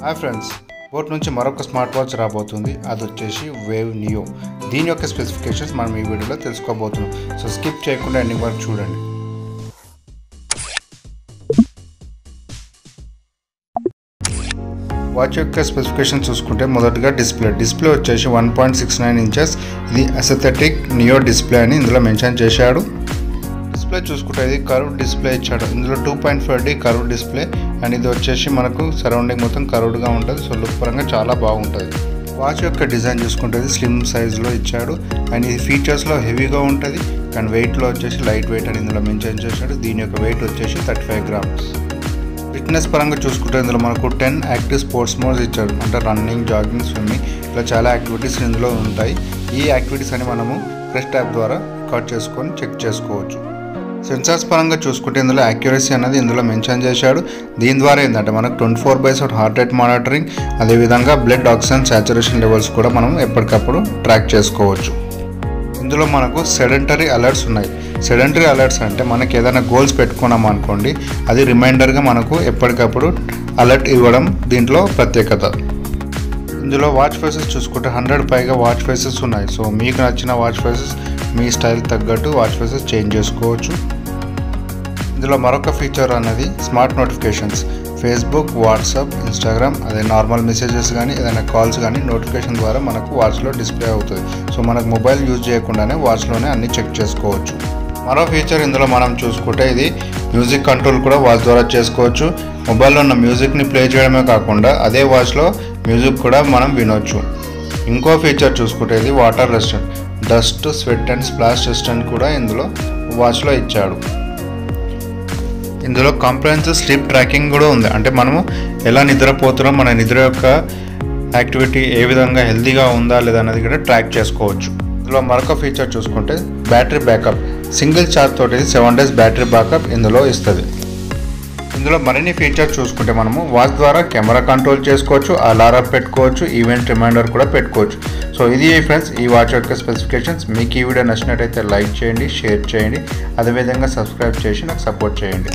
Hi friends, boat నుంచి మరొక smart watch రాబోతుంది. అది వచ్చేసి వేవ్ నియో. దీని యొక్క స్పెసిఫికేషన్స్ మనం ఈ వీడియోలో తెలుసుకోబోతున్నాం. సో స్కిప్ చేయకుండా ఎండింగ్ వరకు చూడండి. వాచ్ యొక్క స్పెసిఫికేషన్ చూసుకుంటే మొదటగా డిస్ప్లే వచ్చేసి 1.69 ఇంచెస్. ఇది అసెథెటిక్ నియో డిస్ప్లే అని ఇందులో మెన్షన్ చేశాడు. డిస్ప్లే చూసుకుంటే ఇది కర్వ్ డిస్ప్లే ఇచ్చాడు. ఇందులో 2.5D కర్వ్ డిస్ప్లే అండ్ ఇది వచ్చేసి మనకు సరౌండింగ్ మొత్తం కర్వ్డ్గా ఉంటుంది. సో లుక్ పరంగా చాలా బాగుంటుంది. వాచ్ యొక్క డిజైన్ చూసుకుంటే స్లిమ్ సైజ్లో ఇచ్చాడు అండ్ ఇది ఫీచర్స్లో హెవీగా ఉంటుంది కానీ వెయిట్లో వచ్చేసి లైట్ వెయిట్ అని ఇందులో మెన్షన్ చేశాడు. దీని యొక్క వెయిట్ వచ్చేసి 35 గ్రామ్స్. ఫిట్నెస్ పరంగా చూసుకుంటే ఇందులో మనకు 10 యాక్టివ్ స్పోర్ట్స్ మోడ్స్ ఇచ్చాడు. అంటే రన్నింగ్, జాగింగ్, స్విమ్మింగ్ ఇలా చాలా యాక్టివిటీస్ ఇందులో ఉంటాయి. ఈ యాక్టివిటీస్ అని మనము ప్రెస్ ట్యాబ్ ద్వారా రికార్డ్ చేసుకొని చెక్ చేసుకోవచ్చు. సెన్సార్స్ పరంగా చూసుకుంటే ఇందులో యాక్యురసీ అనేది ఇందులో మెన్షన్ చేశాడు. దీని ద్వారా ఏంటంటే మనకు 24/7 హార్ట్ రేట్ మానిటరింగ్, అదేవిధంగా బ్లడ్ ఆక్సిజన్ సాచురేషన్ లెవెల్స్ కూడా మనం ఎప్పటికప్పుడు ట్రాక్ చేసుకోవచ్చు. ఇందులో మనకు సెడెంటరీ అలర్ట్స్ ఉన్నాయి. సెడెంటరీ అలర్ట్స్ అంటే మనకి ఏదైనా గోల్స్ పెట్టుకున్నాం అనుకోండి, అది రిమైండర్గా మనకు ఎప్పటికప్పుడు అలర్ట్ ఇవ్వడం దీంట్లో ప్రత్యేకత. ఇందులో వాచ్ ఫేసెస్ చూసుకుంటే 100 పైగా వాచ్ ఫేసెస్ ఉన్నాయి. సో మీకు నచ్చిన వాచ్ ఫేసెస్ మీ స్టైల్ తగ్గట్టు వాచ్ ఫేసెస్ చేంజ్ చేసుకోవచ్చు. ఇందులో మరొక ఫీచర్ అనేది smart notifications. Facebook, WhatsApp, Instagram, అదే నార్మల్ మెసేజెస్ కానీ ఏదైనా కాల్స్ కానీ నోటిఫికేషన్ ద్వారా మనకు వాచ్లో డిస్ప్లే అవుతుంది. సో మనకు మొబైల్ యూజ్ చేయకుండానే వాచ్లోనే అన్ని చెక్ చేసుకోవచ్చు. మరో ఫీచర్ ఇందులో మనం చూసుకుంటే ఇది మ్యూజిక్ కంట్రోల్ కూడా వాచ్ ద్వారా చేసుకోవచ్చు. మొబైల్లో ఉన్న మ్యూజిక్ని ప్లే చేయడమే కాకుండా అదే వాచ్లో మ్యూజిక్ కూడా మనం వినొచ్చు. ఇంకో ఫీచర్ చూసుకుంటే ఇది water resistant. Dust, sweat and splash resistant కూడా ఇందులో వాచ్లో ఇచ్చాడు. ఇందులో కాంప్రహెన్సివ్ స్లీప్ ట్రాకింగ్ కూడా ఉంది. అంటే మనము ఎలా నిద్రపోతున్నాం, మన నిద్ర యొక్క యాక్టివిటీ ఏ విధంగా హెల్తీగా ఉందా లేదా అనేది కూడా ట్రాక్ చేసుకోవచ్చు. ఇందులో మరొక ఫీచర్ చూసుకుంటే బ్యాటరీ బ్యాకప్. సింగిల్ ఛార్జ్ తోటి 7 days బ్యాటరీ బ్యాకప్ ఇందులో ఇస్తుంది. ఇందులో మరిన్ని ఫీచర్స్ చూసుకుంటే మనము వాచ్ ద్వారా కెమెరా కంట్రోల్ చేసుకోవచ్చు, అలారం పెట్టుకోవచ్చు, ఈవెంట్ రిమైండర్ కూడా పెట్టుకోవచ్చు. సో ఇది ఫ్రెండ్స్ ఈ వాచ్ యొక్క స్పెసిఫికేషన్స్. మీకు ఈ వీడియో నచ్చినట్టయితే లైక్ చేయండి, షేర్ చేయండి, అదేవిధంగా సబ్స్క్రైబ్ చేసి నాకు సపోర్ట్ చేయండి.